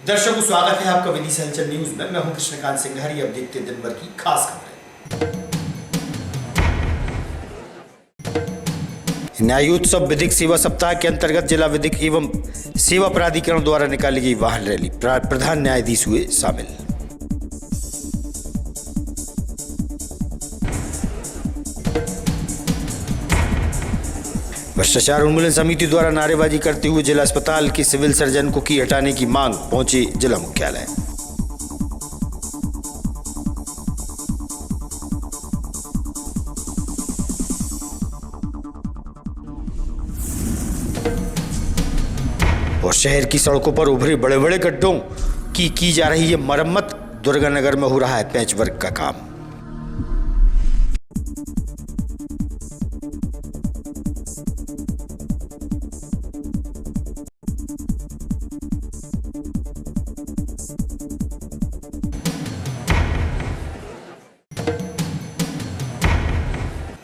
दर्शकों, स्वागत है आपका विदिशा हलचल न्यूज में। मैं हूं कृष्णकांत सिंघारी। अब देखते दिन भर की खास खबरें। न्यायोत्सव विधिक सेवा सप्ताह के अंतर्गत जिला विधिक एवं सेवा प्राधिकरण द्वारा निकाली गई वाहन रैली, प्रधान न्यायाधीश हुए शामिल। भ्रष्टाचार उन्मूलन समिति द्वारा नारेबाजी करते हुए जिला अस्पताल के सिविल सर्जन को की हटाने की मांग, पहुंचे जिला मुख्यालय। और शहर की सड़कों पर उभरे बड़े बड़े गड्ढों की जा रही है मरम्मत। दुर्गानगर में हो रहा है पैचवर्क का काम।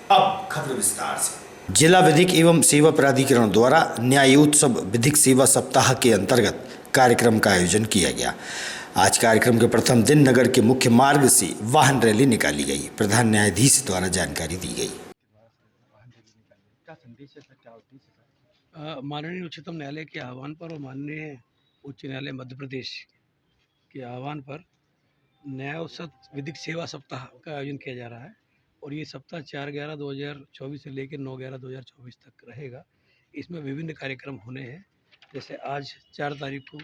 अब खबर विस्तार से। जिला विधिक एवं सेवा प्राधिकरण द्वारा न्यायोत्सव विधिक सेवा सप्ताह के अंतर्गत कार्यक्रम का आयोजन किया गया। आज कार्यक्रम के प्रथम दिन नगर के मुख्य मार्ग से वाहन रैली निकाली गई। प्रधान न्यायाधीश द्वारा जानकारी दी गई। माननीय उच्चतम न्यायालय के आह्वान पर और माननीय उच्च न्यायालय मध्य प्रदेश के आह्वान पर न्यायोत्सव विधिक सेवा सप्ताह का आयोजन किया जा रहा है और ये सप्ताह 4/11/2024 से लेकर 9/11/2024 तक रहेगा। इसमें विभिन्न कार्यक्रम होने हैं। जैसे आज 4 तारीख को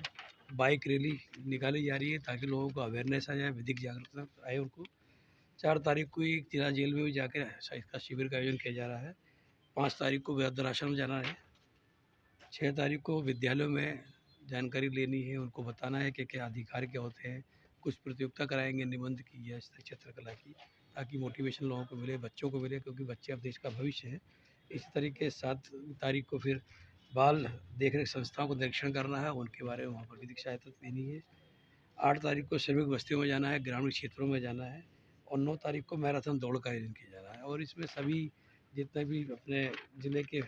बाइक रैली निकाली जा रही है ताकि लोगों को अवेयरनेस आ जाए, विधिक जागरूकता आए उनको। 4 तारीख को एक जिला जेल में भी जाकर इसका शिविर का आयोजन किया जा रहा है। 5 तारीख को वृद्धाश्रम जाना है। 6 तारीख को विद्यालयों में जानकारी लेनी है, उनको बताना है कि क्या अधिकार क्या होते हैं। कुछ प्रतियोगिता कराएंगे निबंध की या चित्रकला की, ताकि मोटिवेशन लोगों को मिले, बच्चों को मिले, क्योंकि बच्चे अब देश का भविष्य है। इसी तरीके 7 तारीख को फिर बाल देखरेख संस्थाओं को निरीक्षण करना है, उनके बारे में वहाँ पर विधिक सहायता देनी है। 8 तारीख को श्रमिक बस्तियों में जाना है, ग्रामीण क्षेत्रों में जाना है और 9 तारीख को मैराथन दौड़ का आयोजन किया जा रहा है। और इसमें सभी जितने भी अपने ज़िले के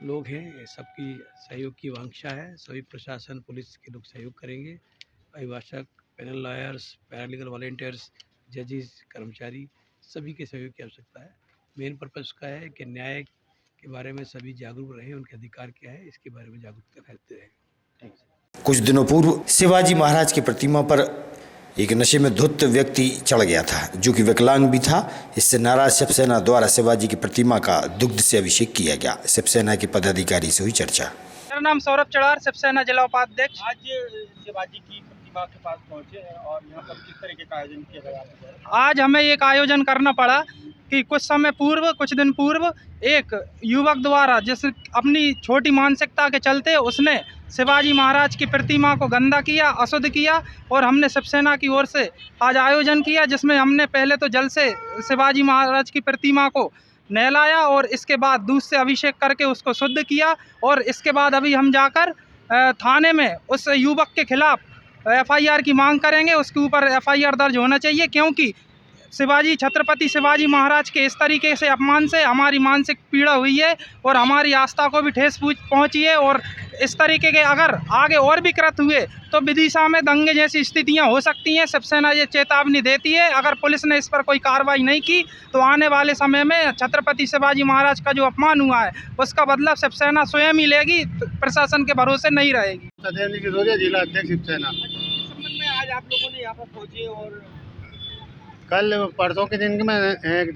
लोग हैं, सबकी सहयोग की वांछा है। सभी प्रशासन, पुलिस के लोग सहयोग करेंगे। अभिभाषक, पैनल लॉयर्स, पैरालीगल वॉलंटियर्स, जजेस, कर्मचारी, सभी के सहयोग की आवश्यकता है। मेन पर्पज़ का है कि न्याय के बारे में सभी जागरूक रहें, उनके अधिकार क्या है इसके बारे में जागरूकता फैलते रहें। कुछ दिनों पूर्व शिवाजी महाराज की प्रतिमा पर एक नशे में धुत व्यक्ति चढ़ गया था, जो कि विकलांग भी था। इससे नाराज शिवसेना द्वारा शिवाजी की प्रतिमा का दुग्ध से अभिषेक किया गया। शिवसेना के पदाधिकारी से हुई चर्चा। मेरा नाम सौरभ चढ़ार, शिवसेना जिला उपाध्यक्ष। आज शिवाजी की प्रतिमा के पास पहुंचे हैं और यहाँ पर किस तरीके का आयोजन किया गया? आज हमें एक आयोजन करना पड़ा कि कुछ दिन पूर्व एक युवक द्वारा जिस अपनी छोटी मानसिकता के चलते उसने शिवाजी महाराज की प्रतिमा को गंदा किया, अशुद्ध किया और हमने शिवसेना की ओर से आज आयोजन किया, जिसमें हमने पहले तो जल से शिवाजी महाराज की प्रतिमा को नहलाया और इसके बाद दूध से अभिषेक करके उसको शुद्ध किया। और इसके बाद अभी हम जाकर थाने में उस युवक के खिलाफ FIR की मांग करेंगे। उसके ऊपर FIR दर्ज होना चाहिए, क्योंकि छत्रपति शिवाजी महाराज के इस तरीके से अपमान से हमारी मानसिक पीड़ा हुई है और हमारी आस्था को भी ठेस पहुंची है। और इस तरीके के अगर आगे और भी कृत हुए तो विदिशा में दंगे जैसी स्थितियां हो सकती हैं। शिवसेना ये चेतावनी देती है, अगर पुलिस ने इस पर कोई कार्रवाई नहीं की तो आने वाले समय में छत्रपति शिवाजी महाराज का जो अपमान हुआ है उसका बदला शिवसेना स्वयं ही लेगी, प्रशासन के भरोसे नहीं रहेगी। जिला अध्यक्ष शिवसेना संबंध में आज आप लोगों ने यहाँ पर पहुंचे और कल परसों के दिन में एक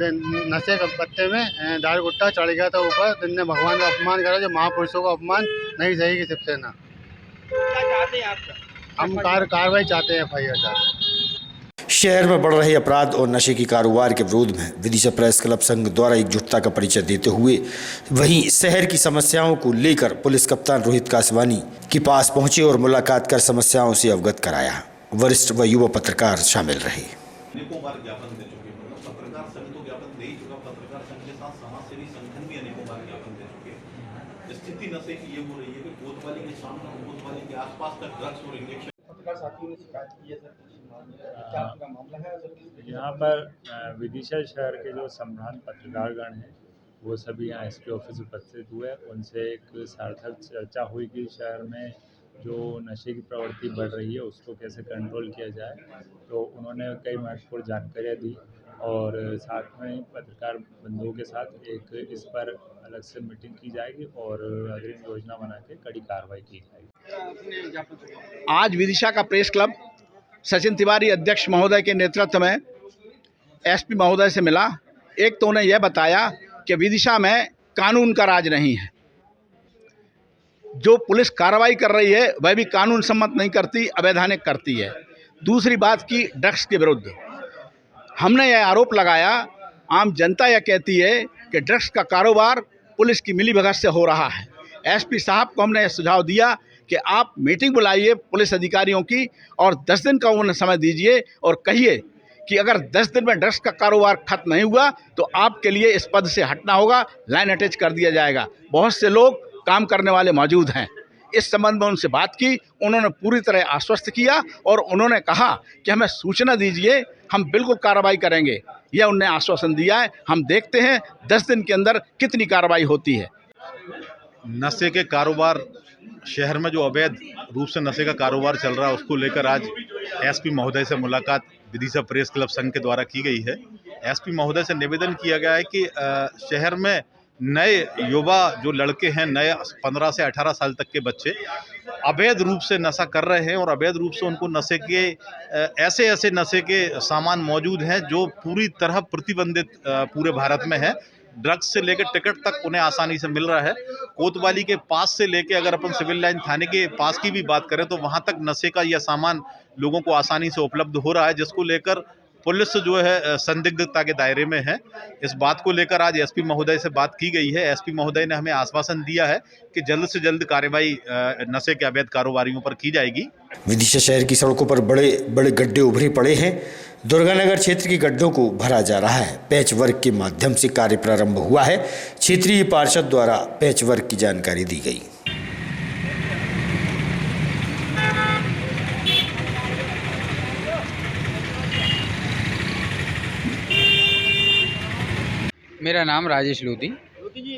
नशे के पत्ते में दारू गुट्टा चढ़ गया था ऊपर, जिनने भगवान का अपमान करा, जो महापुरुषों का अपमान नहीं सहेगी शिवसेना। क्या चाहते हैं आप? हम कार्रवाई चाहते हैं, FIR चाहते हैं। शहर में बढ़ रहे अपराध और नशे की कारोबार के विरोध में विदिशा प्रेस क्लब संघ द्वारा एकजुटता का परिचय देते हुए वहीं शहर की समस्याओं को लेकर पुलिस कप्तान रोहित कासवानी के पास पहुंचे और मुलाकात कर समस्याओं से अवगत कराया। वरिष्ठ व युवा पत्रकार शामिल रहे। अनेकों बार ज्ञापन दे चुके, पत्रकार संघ तो ज्ञापन दे ही चुका, पत्रकार संघ के साथ समाजसेवी संगठन भी अनेकों बार ज्ञापन दे चुके। स्थिति नशे की ये हो रही है कि कोतवाली के सामने, कोतवाली के आसपास का ड्रग्स और इंजेक्शन। पत्रकार साथियों ने शिकायत की है सर, क्या पूरा मामला है सर? यहाँ पर विदिशा शहर के जो संभ्रांत पत्रकारगण हैं वो सभी यहाँ SP ऑफिस उपस्थित हुए। उनसे एक सार्थक चर्चा हुई कि शहर में जो नशे की प्रवृत्ति बढ़ रही है उसको कैसे कंट्रोल किया जाए। तो उन्होंने कई महत्वपूर्ण जानकारियाँ दी और साथ में पत्रकार बंधुओं के साथ एक इस पर अलग से मीटिंग की जाएगी और अग्रिम योजना बना के कड़ी कार्रवाई की जाएगी। आज विदिशा का प्रेस क्लब सचिन तिवारी अध्यक्ष महोदय के नेतृत्व में एसपी महोदय से मिला। एक तो उन्हें यह बताया कि विदिशा में कानून का राज नहीं है, जो पुलिस कार्रवाई कर रही है वह भी कानून सम्मत नहीं करती, अवैधानिक करती है। दूसरी बात की ड्रग्स के विरुद्ध हमने यह आरोप लगाया, आम जनता यह कहती है कि ड्रग्स का कारोबार पुलिस की मिलीभगत से हो रहा है। एसपी साहब को हमने यह सुझाव दिया कि आप मीटिंग बुलाइए पुलिस अधिकारियों की और 10 दिन का उन्हें समय दीजिए और कहिए कि अगर 10 दिन में ड्रग्स का कारोबार खत्म नहीं हुआ तो आपके लिए इस पद से हटना होगा, लाइन अटैच कर दिया जाएगा। बहुत से लोग काम करने वाले मौजूद हैं। इस संबंध में उनसे बात की, उन्होंने पूरी तरह आश्वस्त किया और उन्होंने कहा कि हमें सूचना दीजिए, हम बिल्कुल कार्रवाई करेंगे। यह उन्हें आश्वासन दिया है। हम देखते हैं 10 दिन के अंदर कितनी कार्रवाई होती है। नशे के कारोबार, शहर में जो अवैध रूप से नशे का कारोबार चल रहा है उसको लेकर आज एसपी महोदय से मुलाकात विदिशा प्रेस क्लब संघ के द्वारा की गई है। एसपी महोदय से निवेदन किया गया है कि शहर में नए युवा जो लड़के हैं, नए 15 से 18 साल तक के बच्चे अवैध रूप से नशा कर रहे हैं और अवैध रूप से उनको नशे के ऐसे नशे के सामान मौजूद हैं जो पूरी तरह प्रतिबंधित पूरे भारत में है। ड्रग्स से लेकर टिकट तक उन्हें आसानी से मिल रहा है। कोतवाली के पास से लेकर अगर अपन सिविल लाइन थाने के पास की भी बात करें तो वहां तक नशे का यह सामान लोगों को आसानी से उपलब्ध हो रहा है, जिसको लेकर पुलिस जो है संदिग्धता के दायरे में है। इस बात को लेकर आज एसपी महोदय से बात की गई है। एसपी महोदय ने हमें आश्वासन दिया है कि जल्द से जल्द कार्रवाई नशे के अवैध कारोबारियों पर की जाएगी। विदिशा शहर की सड़कों पर बड़े बड़े गड्ढे उभरे पड़े हैं। दुर्गानगर क्षेत्र के गड्ढों को भरा जा रहा है। पैच वर्क के माध्यम से कार्य प्रारंभ हुआ है। क्षेत्रीय पार्षद द्वारा पैच वर्क की जानकारी दी गई। मेरा नाम राजेश लोधी। जी,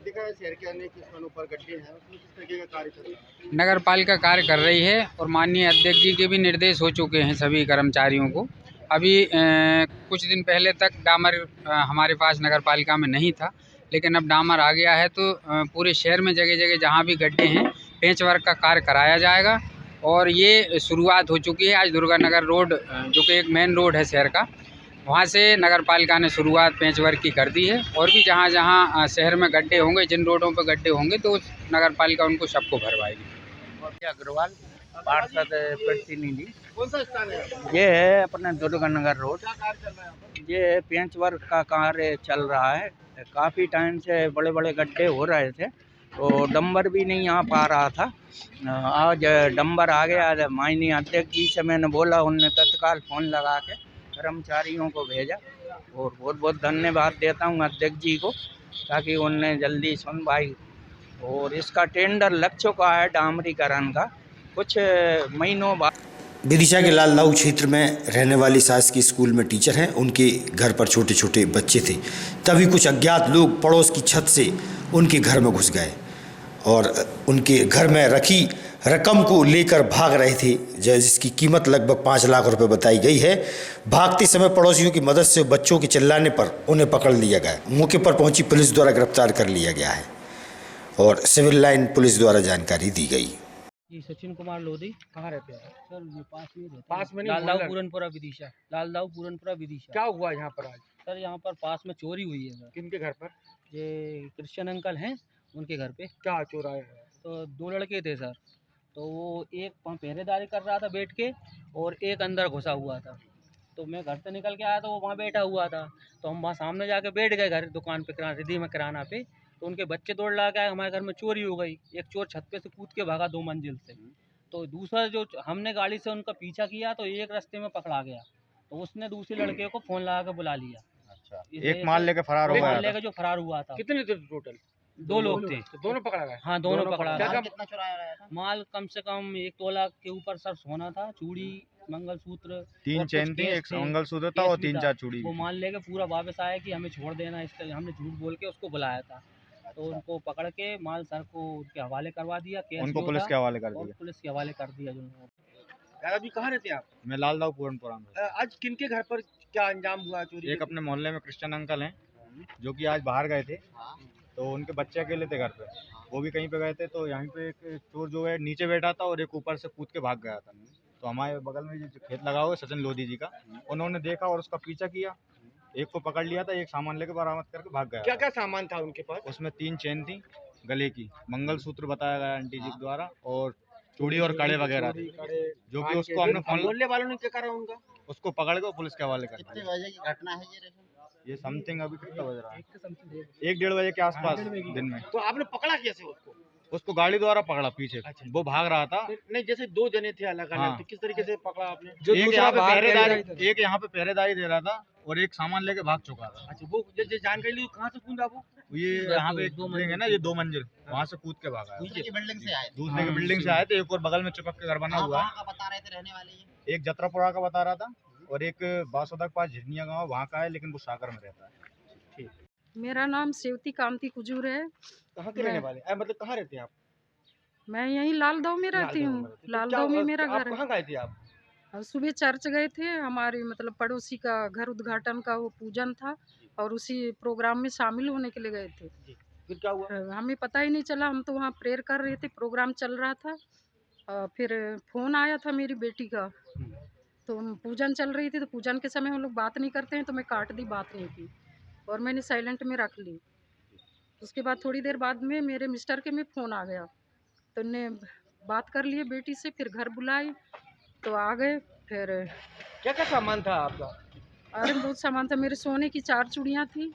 देखा है शहर के अनेक स्थानों पर गड्ढे हैं, उसमें किस तरीके का कार्य चल रहा है? नगर पालिका कार्य कर रही है और माननीय अध्यक्ष जी के भी निर्देश हो चुके हैं सभी कर्मचारियों को। अभी कुछ दिन पहले तक डामर हमारे पास नगर पालिका में नहीं था, लेकिन अब डामर आ गया है तो पूरे शहर में जगह जगह जहाँ भी गड्ढे हैं पेंच वर्क का कार्य कराया जाएगा और ये शुरुआत हो चुकी है। आज दुर्गानगर रोड जो कि एक मेन रोड है शहर का, वहाँ से नगर पालिका ने शुरुआत पेंच वर्क की कर दी है और भी जहाँ जहाँ शहर में गड्ढे होंगे, जिन रोडों पर गड्ढे होंगे तो नगर पालिका उनको सबको भरवाएगी। अग्रवाल पार्षद प्रतिनिधि। कौन सा स्थान है? ये है अपना दुर्गानगर रोड। ये पेंच वर्क का कार्य चल रहा है। काफ़ी टाइम से बड़े बड़े गड्ढे हो रहे थे तो डंबर भी नहीं आ पा रहा था। आज डंबर आ गया। माननीय अध्यक्ष जी से मैंने बोला, उनने तत्काल फ़ोन लगा के कर्मचारियों को भेजा और बहुत बहुत धन्यवाद देता हूँ अध्यक्ष जी को, ताकि उनने जल्दी सुनवाई। और इसका टेंडर लग चुका है डामरीकरण का, कुछ महीनों बाद। विदिशा के लालदाऊ क्षेत्र में रहने वाली शासकीय स्कूल में टीचर हैं। उनके घर पर छोटे छोटे बच्चे थे, तभी कुछ अज्ञात लोग पड़ोस की छत से उनके घर में घुस गए और उनके घर में रखी रकम को लेकर भाग रहे थे, जिसकी कीमत लगभग 5 लाख रुपए बताई गई है। भागते समय पड़ोसियों की मदद से बच्चों के चिल्लाने पर उन्हें पकड़ लिया गया। मौके पर पहुंची पुलिस द्वारा गिरफ्तार कर लिया गया है और सिविल लाइन पुलिस द्वारा जानकारी दी गई। जी, सचिन कुमार लोधी। कहाँ रहते हैं? सर ये पास में रहते पास में नहीं, लालदाऊ मोहल्ला। पूरनपुरा विदिशा। लालदाऊ पूरनपुरा विदिशा। क्या हुआ यहाँ पर आज? सर यहाँ पर पास में चोरी हुई है सर। किनके घर पर? ये क्रिश्चियन अंकल हैं, उनके घर पे। क्या चोराया है? तो 2 लड़के थे सर, तो वो एक वहाँ पहरेदारी कर रहा था बैठ के और एक अंदर घुसा हुआ था। तो मैं घर से निकल के आया तो वो वहाँ बैठा हुआ था, तो हम वहाँ सामने जाके बैठ गए घर दुकान पे, रिद्धि में किराना पे। तो उनके बच्चे दौड़ ला के आए, हमारे घर में चोरी हो गई। एक चोर छत पे से कूद के भागा 2 मंजिल से। तो दूसरा जो हमने गाड़ी से उनका पीछा किया तो एक रास्ते में पकड़ा गया, तो उसने दूसरे लड़के को फ़ोन लगा के बुला लिया। अच्छा, एक माल लेके फरार हो गया। माल लेके जो फरार हुआ था। कितने थे टोटल? 2 लोग थे। तो दोनों पकड़ा गए? हाँ, दोनों पकड़ा गए। कितना चुराया गया था? माल कम से कम 1 तोला के ऊपर सर सोना था, चूड़ी, मंगलसूत्र, 3 चेन थी, 1 मंगलसूत्र था और 3-4 चूड़ी। वो मान लेके पूरा वापस आया कि हमें छोड़ देना, इसका हमने झूठ बोल के उसको बुलाया था। तो उनको पकड़ के माल सर को उनके हवाले करवा दिया, केस उनको जो पुलिस था, के हवाले कर और दिया। पुलिस के हवाले कर दिया जो। अभी कहाँ रहते हैं आप? मैं लालदाऊ पूरनपुरा में। आज किनके घर पर क्या अंजाम हुआ चोरी? एक अपने मोहल्ले में क्रिश्चियन अंकल हैं जो कि आज बाहर गए थे, तो उनके बच्चे अकेले थे घर पे, वो भी कहीं पे गए थे, तो यहाँ पे एक चोर जो है नीचे बैठा था और एक ऊपर से कूद के भाग गया था। तो हमारे बगल में जो खेत लगा हुआ है सचिन लोधी जी का, उन्होंने देखा और उसका पीछा किया, एक को पकड़ लिया था, एक सामान लेके बरामद करके भाग गया। क्या क्या सामान था उनके पास? उसमें 3 चेन थी गले की, मंगलसूत्र बताया गया आंटी जी द्वारा, और चूड़ी और कड़े वगैरह थे, जो कि उसको हमने मोहल्ले वालों ने क्या करा उनका? उसको पकड़ के पुलिस के हवाले कर कितने दिया। बजे की घटना है ये समथिंग अभी कितना बज रहा है, 1-1:30 बजे के आसपास दिन में। तो आपने पकड़ा कैसे उसको? उसको गाड़ी द्वारा पकड़ा पीछे, वो भाग रहा था। नहीं, जैसे 2 जने थे अलग अलग, हाँ। तो किस तरीके से पकड़ा आपने? एक यहाँ पे पहरेदारी दे रहा था और एक सामान लेके भाग चुका था। अच्छा, वो जैसे जानकारी ली कहाँ से कूदा वो? ये यहाँ पे एक बिल्डिंग है ना, ये 2 मंजिल, वहाँ से कूद के भागा है। दूसरे की बिल्डिंग से आए? दूसरे की बिल्डिंग से आए थे, एक और बगल में चिपक के घर बना हुआ है। बता रहे थे रहने वाले ये? एक जत्रापुरा का बता रहा था और एक बासोदा के पास झिरनिया गाँव वहाँ का है, लेकिन वो सागर में रहता है। मेरा नाम सेवती कांति कुजूर है। कहाँ के रहने वाले? मतलब कहाँ रहते हैं आप? मैं यहीं लालदाव में रहती हूँ। लालदाव में मेरा घर है। कहाँ गए थे आप? सुबह चर्च गए थे, हमारे मतलब पड़ोसी का घर उद्घाटन का वो पूजन था और उसी प्रोग्राम में शामिल होने के लिए गए थे। फिर क्या हुआ? हमें पता ही नहीं चला, हम तो वहाँ प्रेयर कर रहे थे, प्रोग्राम चल रहा था। फिर फ़ोन आया था मेरी बेटी का, तो पूजन चल रही थी, तो पूजन के समय हम लोग बात नहीं करते हैं, तो मैं काट दी, बात नहीं की और मैंने साइलेंट में रख ली। उसके बाद थोड़ी देर बाद में मेरे मिस्टर के में फ़ोन आ गया, तो उनने बात कर लिए बेटी से, फिर घर बुलाई तो आ गए। फिर क्या क्या सामान था आपका? अरे बहुत सामान था, मेरे सोने की 4 चूड़ियाँ थी,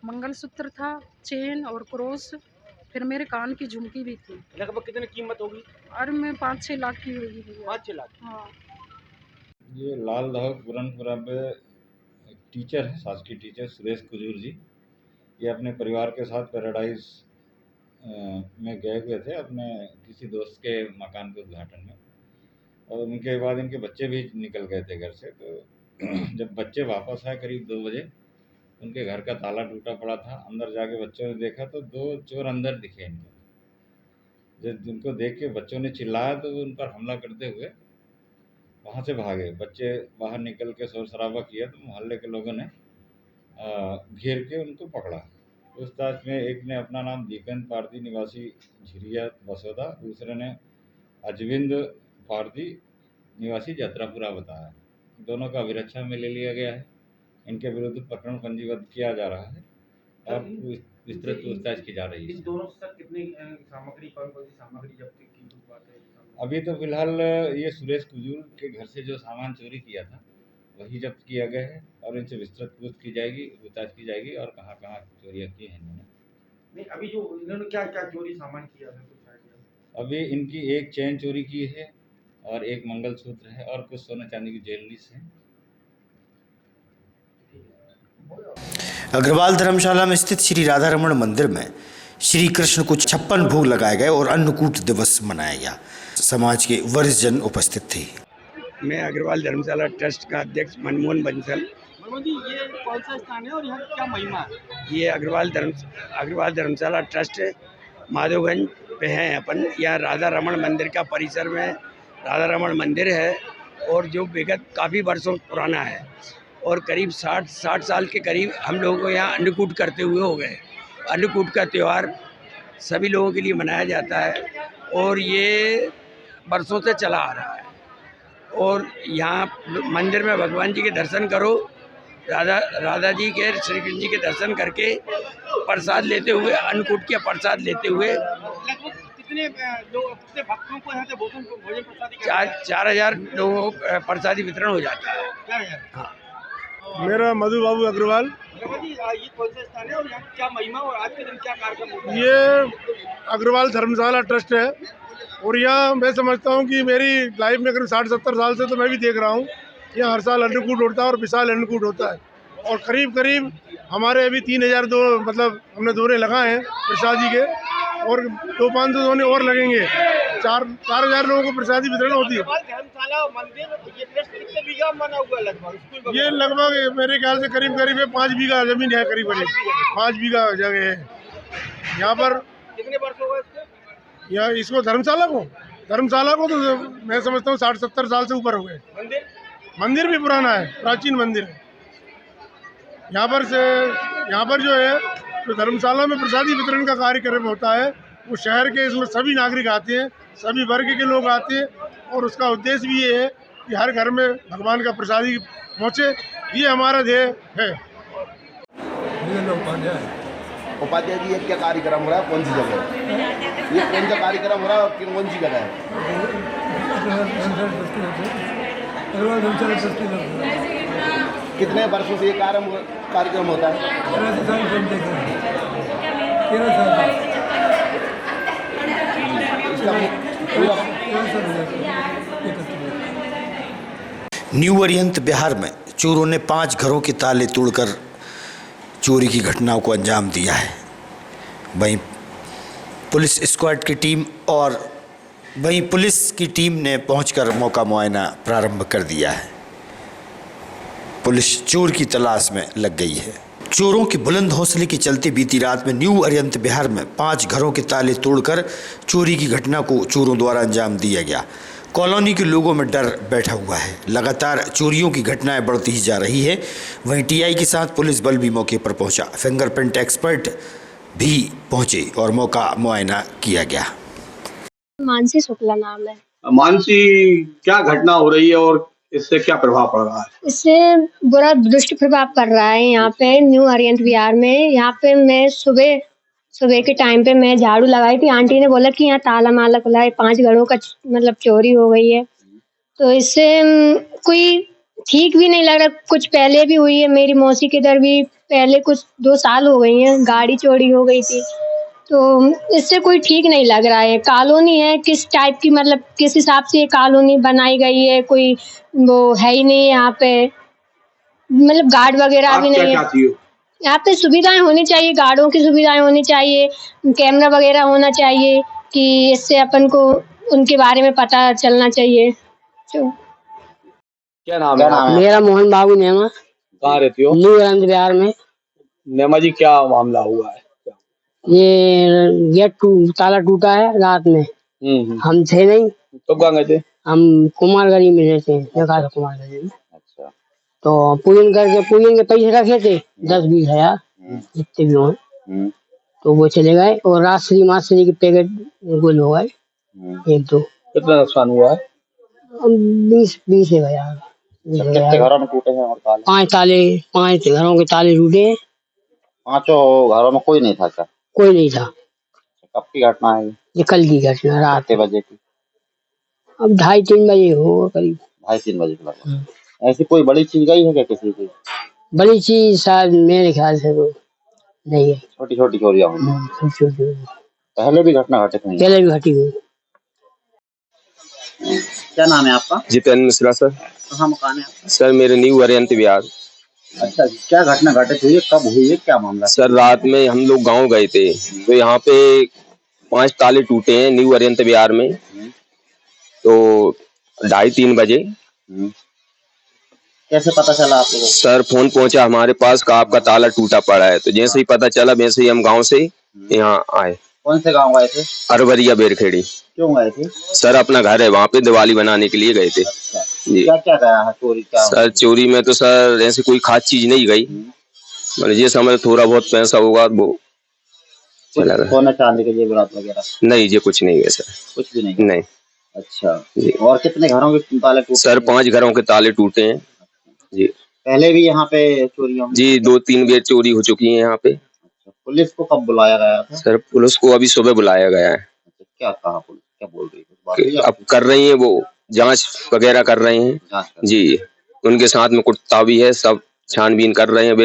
मंगलसूत्र था, चेन और क्रॉस, फिर मेरे कान की झुमकी भी थी। लगभग कितनी कीमत होगी? अरे मैं 5-6 लाख की होगी। 5-6 लाख? हाँ। ये लालदाऊ पूरनपुरा पे एक टीचर है, शासकीय टीचर सुरेश कुजूर जी, ये अपने परिवार के साथ पैराडाइज में गए हुए थे अपने किसी दोस्त के मकान के उद्घाटन में, और उनके बाद इनके बच्चे भी निकल गए थे घर से। तो जब बच्चे वापस आए करीब 2 बजे, उनके घर का ताला टूटा पड़ा था, अंदर जाके बच्चों ने देखा तो 2 चोर अंदर दिखे इनको। जब जिनको देख के बच्चों ने चिल्लाया तो वो उन पर हमला करते हुए वहाँ से भागे। बच्चे बाहर निकल के शोर शराबा किया तो मोहल्ले के लोगों ने घेर के उनको पकड़ा। पूछताछ में एक ने अपना नाम दीपेंद्र पारदी निवासी झिरिया बसोदा, दूसरे ने अजविंद पारदी निवासी जत्रापुरा बताया। दोनों का अभिरक्षा में ले लिया गया है। इनके विरुद्ध प्रकरण पंजीबद्ध किया जा रहा है और विस्तृत पूछताछ की जा रही है। इन दोनों से कितनी सामग्री, कौन-कौन सी सामग्री जब्त की बात है? अभी तो फिलहाल ये सुरेश कुजूर के घर से जो सामान चोरी किया था वही जब्त किया गया है और इनसे विस्तृत पूछताछ की जाएगी और कहाँ-कहाँ चोरियाँ की हैं इन्होंने। नहीं, अभी जो इन्होंने क्या-क्या चोरी सामान किया है कुछ आइडिया? अभी इनकी एक चेन चोरी की है और एक मंगलसूत्र है और कुछ सोना चांदी की ज्वेलरीज है। अग्रवाल धर्मशाला में स्थित श्री राधा रमण मंदिर में श्री कृष्ण को 56 भोग लगाए गए और अन्नकूट दिवस मनाया गया। समाज के वरिष्ठ जन उपस्थित थे। मैं अग्रवाल धर्मशाला ट्रस्ट का अध्यक्ष मनमोहन बंसल। मनमोहन जी, ये कौन सा स्थान है और यहाँ क्या महिमा है? ये अग्रवाल धर्मशाला ट्रस्ट माधवगंज पे हैं अपन। यहाँ राधा रमण मंदिर का परिसर में राधा रमण मंदिर है और जो विगत काफ़ी वर्षों पुराना है और करीब 60 साल के करीब हम लोगों को यहाँ अन्नकूट करते हुए हो गए। अन्नकूट का त्यौहार सभी लोगों के लिए मनाया जाता है और ये वर्षों से चला आ रहा है। और यहाँ मंदिर में भगवान जी के दर्शन करो, राधा जी के, श्री कृष्ण जी के दर्शन करके प्रसाद लेते हुए, अन्नकूट के प्रसाद लेते हुए कितने भक्तों को यहाँ से भोजन प्रसादी 4,000 लोगों को प्रसादी वितरण हो जाता है। 4,000? हाँ। मेरा मधु बाबू अग्रवाल। ये कौन सा स्थान है और यहाँ क्या महिमा और आज के दिन क्या कार्यक्रम होता है? ये अग्रवाल धर्मशाला ट्रस्ट है और यहाँ मैं समझता हूँ कि मेरी लाइफ में करीब 60-70 साल से तो मैं भी देख रहा हूँ, यहाँ हर साल अन्नकूट होता है और विशाल अन्नकूट होता है और करीब हमारे अभी 3,000 मतलब हमने दोने लगाए हैं प्रसादी के और 200-500 दोने और लगेंगे। 4,000 लोगों को प्रसादी वितरण होती है। धर्मशाला मंदिर ये ट्रस्ट कितने बीघा बना हुआ है लगभग? ये लगभग मेरे ख्याल से करीब 5 बीघा जमीन है, करीब 5 बीघा जगह है। यहाँ पर कितने वर्ष हो गए इसको? या इसको धर्मशाला को तो मैं समझता हूँ 60-70 साल से ऊपर हो गए। मंदिर भी पुराना है, प्राचीन मंदिर है। यहाँ पर जो है तो धर्मशाला में प्रसादी वितरण का कार्यक्रम होता है, वो शहर के इसमें सभी नागरिक आते हैं, सभी वर्ग के लोग आते हैं और उसका उद्देश्य भी ये है कि हर घर में भगवान का प्रसादी पहुँचे, ये हमारा ध्येय है। उपाध्याय जी, ये क्या कार्यक्रम हो रहा है, कौन सी जगह है? ये कौन सा कार्यक्रम हो रहा है, कौन सी जगह है? कितने वर्षों से ये कार्यक्रम होता है? न्यू अरिहंत बिहार में चोरों ने 5 घरों के ताले तोड़कर चोरी की घटनाओं को अंजाम दिया है। वहीं पुलिस स्क्वाड की टीम और पुलिस की टीम ने पहुंचकर मौका मुआयना प्रारंभ कर दिया है। पुलिस चोर की तलाश में लग गई है। चोरों के बुलंद हौसले के चलते बीती रात में न्यू अरिहंत बिहार में 5 घरों के ताले तोड़कर चोरी की घटना को चोरों द्वारा अंजाम दिया गया। कॉलोनी के लोगों में डर बैठा हुआ है। लगातार चोरियों की घटनाएं बढ़ती ही जा रही है। वहीं टीआई के साथ पुलिस बल भी मौके पर पहुंचा। फिंगरप्रिंट एक्सपर्ट भी पहुंचे और मौका मुआयना किया गया। मानसी शुक्ला नाम है। मानसी, क्या घटना हो रही है और इससे क्या प्रभाव पड़ रहा है? इससे बुरा दुष्प्रभाव पड़ रहा है यहाँ पे न्यू अरिहंत बिहार में। यहाँ पे मैं सुबह के टाइम पे मैं झाड़ू लगाई थी, आंटी ने बोला कि यहाँ ताला माला खुला है, 5 घरों का मतलब चोरी हो गई है। तो इससे कोई ठीक भी नहीं लग रहा। कुछ पहले भी हुई है, मेरी मौसी के इधर भी पहले कुछ 2 साल हो गई हैं, गाड़ी चोरी हो गई थी। तो इससे कोई ठीक नहीं लग रहा है। कॉलोनी है किस टाइप की, मतलब किस हिसाब से ये कॉलोनी बनाई गई है, कोई वो है ही नहीं यहाँ पे, मतलब गार्ड वगैरह भी नहीं है। यहाँ पे सुविधाएं होनी चाहिए, गार्डों की सुविधाएं होनी चाहिए, कैमरा वगैरह होना चाहिए कि इससे अपन को उनके बारे में पता चलना चाहिए। क्या नाम है? मेरा मोहन बाबू नेमा। कहाँ रहती हो? न्यू अरिहंत बिहार में। नेमा जी, क्या मामला हुआ है? ये गेट ताला टूटा है रात में। हम थे नहीं। कब कहाँ गए थे? हम कुमारगढ़ी में रहते हैं, देखा था कुमारगढ़ी में। अच्छा। तो पूजन के पैसे रखे थे 10-20 हजार जितने भी हो, तो वो चले गए और राशि माशरी के पैकेट गुल हो गए 1-2। कितना नुकसान हुआ है? 20 हजार। कितने घरों में टूटे हैं और ताले? 5 ताले, 5 घरों के ताले टूटे। 5 घरों में कोई नहीं था क्या? कोई नहीं था। कब की घटना है ये कल की घटना, रात कितने बजे की? अब 2:30-3 बजे हो करीब। 2:30-3 बजे के लगभग। ऐसी कोई बड़ी चीज गई है क्या किसी की? बड़ी चीज शायद मेरे ख्याल से तो नहीं है। छोटी छोटी चोरियां हुई। पहले भी घटना घटित हुई? पहले भी घटी हुई। क्या नाम है आपका? जितेंद्र मिश्रा सर। कहाँ मकान है आपका? सर मेरे न्यू अरिहंत बिहार। अच्छा, क्या घटना घटित हुई है, कब हुई है, क्या मामला? सर रात में हम लोग गांव गए थे, तो यहाँ पे 5 ताले टूटे हैं न्यू अरिहंत बिहार में। तो 2:30-3 बजे। कैसे पता चला आप लोगों को? सर फोन पहुंचा हमारे पास का आपका ताला टूटा पड़ा है। तो जैसे ही पता चला वैसे ही हम गांव से यहाँ आए। कौन से गांव गए थे? अरवरिया बेरखेड़ी। क्यों गए थे? सर अपना घर है वहाँ पे, दिवाली बनाने के लिए गए थे। अच्छा। क्या क्या गया है चोरी? क्या सर चोरी में तो सर ऐसी कोई खास चीज नहीं गई, मतलब ये समझ थोड़ा बहुत पैसा होगा वो चला गया। सोना चांदी के जेवरात वगैरह? नहीं जी कुछ नहीं है सर। कुछ भी नहीं? नहीं। अच्छा जी। और कितने घरों के ताले टूटे? सर 5 घरों के ताले टूटे हैं जी। पहले भी यहाँ पे चोरियां? जी 2-3 बार चोरी हो चुकी है यहाँ पे। अच्छा, पुलिस को कब बुलाया गया था? सर पुलिस को अभी सुबह बुलाया गया है। क्या कहा पुलिस, क्या बोल रही है? अब कर रही है वो जांच वगैरह कर रहे हैं जी। उनके साथ में कुत्ता भी है, सब छानबीन कर रहे हैं।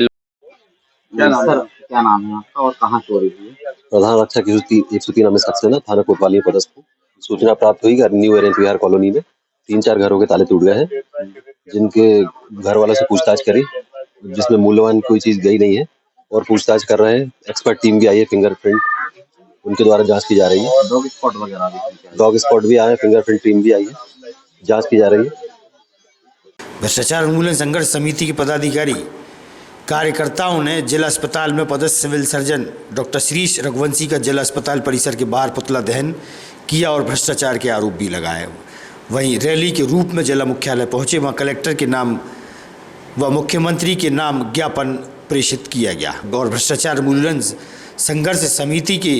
क्या नाम है आपका और कहाँ चोरी हुई है? प्रधान रक्षक 103 अमित सक्सेना, थाना कोतवाली पदस्थ हूं। सूचना प्राप्त हुई न्यू अरिहंत बिहार कॉलोनी में 3-4 घरों के ताले टूट गए हैं, जिनके घर वालों से पूछताछ करी, जिसमें मूल्यवान कोई चीज गई नहीं है और पूछताछ कर रहे हैं। एक्सपर्ट टीम भी आई है, फिंगरप्रिंट उनके द्वारा जांच की जा रही है। डॉग स्पॉट वगैरह भी? डॉग स्पॉट भी आए, फिंगरप्रिंट टीम भी आई है, जांच की जा रही है। भ्रष्टाचार उन्मूलन संघर्ष समिति के पदाधिकारी कार्यकर्ताओं ने जिला अस्पताल में पदस्थ civil surgeon doctor Shrish Raghuvanshi का जिला अस्पताल परिसर के बाहर पुतला दहन किया और भ्रष्टाचार के आरोप भी लगाए। वहीं रैली के रूप में जिला मुख्यालय पहुंचे, वहां कलेक्टर के नाम व मुख्यमंत्री के नाम ज्ञापन प्रेषित किया गया और भ्रष्टाचार मूल्यांकन संघर्ष समिति के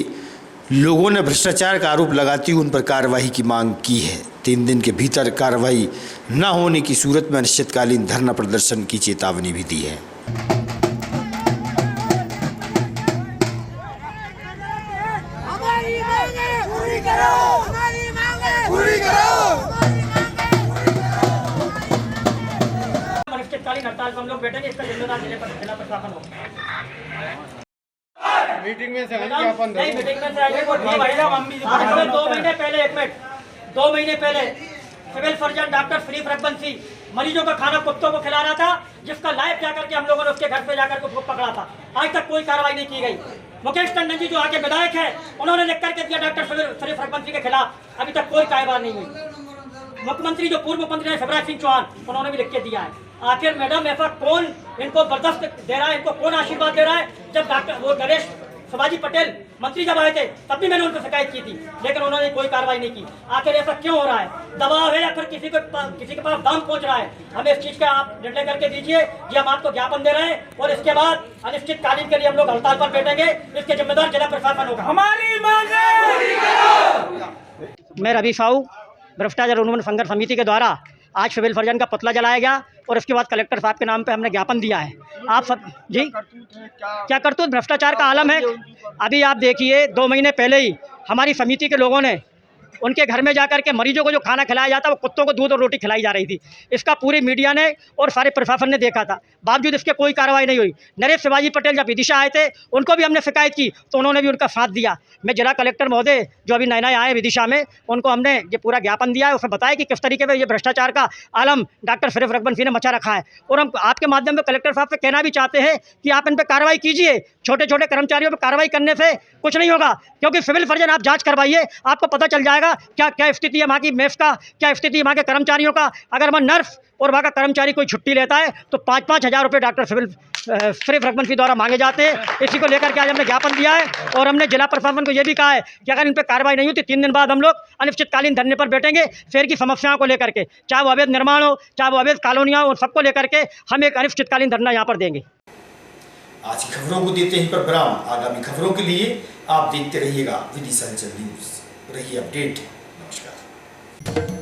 लोगों ने भ्रष्टाचार का आरोप लगाते हुए उन पर कार्रवाई की मांग की है। 3 दिन के भीतर कार्रवाई न होने की सूरत में अनिश्चितकालीन धरना प्रदर्शन की चेतावनी भी दी है। अनिश्चितकालीन हड़ताल पर हम लोग बैठेंगे, इसका जिम्मेदार जिला प्रशासन होगा। मीटिंग में से ज्ञापन नहीं, मीटिंग में से 2 महीने पहले 1 मिनट 2 महीने पहले civil surgeon doctor Shrish Raghuvanshi मरीजों का खाना कुत्तों को खिला रहा था, जिसका लाइव जाकर के हम लोगों ने उसके घर पे जाकर के पकड़ा था। आज तक कोई कार्रवाई नहीं की गई। मुकेश टंडन जी जो आगे विधायक है, उन्होंने लिख करके दिया डॉक्टर श्रीश रघुवंशी के खिलाफ, अभी तक कोई कार्रवाई नहीं हुई। मुख्यमंत्री जो पूर्व मुख्यमंत्री है शिवराज सिंह चौहान, उन्होंने भी लिख के दिया है। आखिर मैडम ऐसा कौन इनको बर्दाश्त दे रहा है, इनको कौन आशीर्वाद दे रहा है? जब डॉक्टर वो नरेश शिवाजी पटेल मंत्री जब आए थे तब भी मैंने उनको शिकायत की थी, लेकिन उन्होंने कोई कार्रवाई नहीं की। आखिर ऐसा क्यों हो रहा है? दबाव है या फिर किसी के पास दाम पहुंच रहा है? हमें इस चीज का आप निर्णय करके दीजिए जी। हम आपको ज्ञापन दे रहे हैं और इसके बाद अनिश्चितकालीन के लिए हम लोग हड़ताल पर बैठेंगे। इसके जिम्मेदार जिला प्रशासन होगा। हमारी मांग मैं रवि साहू, भ्रष्टाचार उन्मूलन संघर्ष समिति के द्वारा आज सिविल सर्जन का पुतला जलाया गया और उसके बाद कलेक्टर साहब के नाम पे हमने ज्ञापन दिया है। आप सब जी क्या करतूत भ्रष्टाचार का आलम है। अभी आप देखिए 2 महीने पहले ही हमारी समिति के लोगों ने उनके घर में जाकर के मरीजों को जो खाना खिलाया जाता है वो कुत्तों को दूध और रोटी खिलाई जा रही थी। इसका पूरी मीडिया ने और सारे प्रशासन ने देखा था, बावजूद इसके कोई कार्रवाई नहीं हुई। नरेश शिवाजी पटेल जब विदिशा आए थे उनको भी हमने शिकायत की तो उन्होंने भी उनका साथ दिया। मैं जिला कलेक्टर महोदय जो अभी नए नए आए विदिशा में, उनको हमने ये पूरा ज्ञापन दिया है। उसमें बताया कि किस तरीके से ये भ्रष्टाचार का आलम डॉक्टर श्रीश रघुवंशी ने मचा रखा है। और हम आपके माध्यम से कलेक्टर साहब से कहना भी चाहते हैं कि आप इन पर कार्रवाई कीजिए। छोटे छोटे कर्मचारियों पर कार्रवाई करने से कुछ नहीं होगा, क्योंकि सिविल सर्जन आप जांच करवाइए, आपको पता चल जाएगा क्या क्या स्थिति है वहाँ की मेस का, क्या स्थिति है वहाँ के कर्मचारियों का। अगर वहाँ नर्स और वहाँ का कर्मचारी कोई छुट्टी लेता है तो 5-5 हज़ार रुपये डॉक्टर श्रीश रघुवंशी द्वारा मांगे जाते हैं। इसी को लेकर के आज हमने ज्ञापन दिया है और हमने जिला प्रशासन को ये भी कहा है कि अगर इन पर कार्रवाई नहीं होती 3 दिन बाद हम लोग अनिश्चितकालीन धरने पर बैठेंगे। शहर की समस्याओं को लेकर के, चाहे वो अवैध निर्माण हो, चाहे वो अवैध कॉलोनियाँ हो, सबको लेकर के हम एक अनिश्चितकालीन धरना यहाँ पर देंगे। आज की खबरों को देते हैं पर विराम। आगामी खबरों के लिए आप देखते रहिएगा विदिशा न्यूज़। रहिए अपडेट। नमस्कार।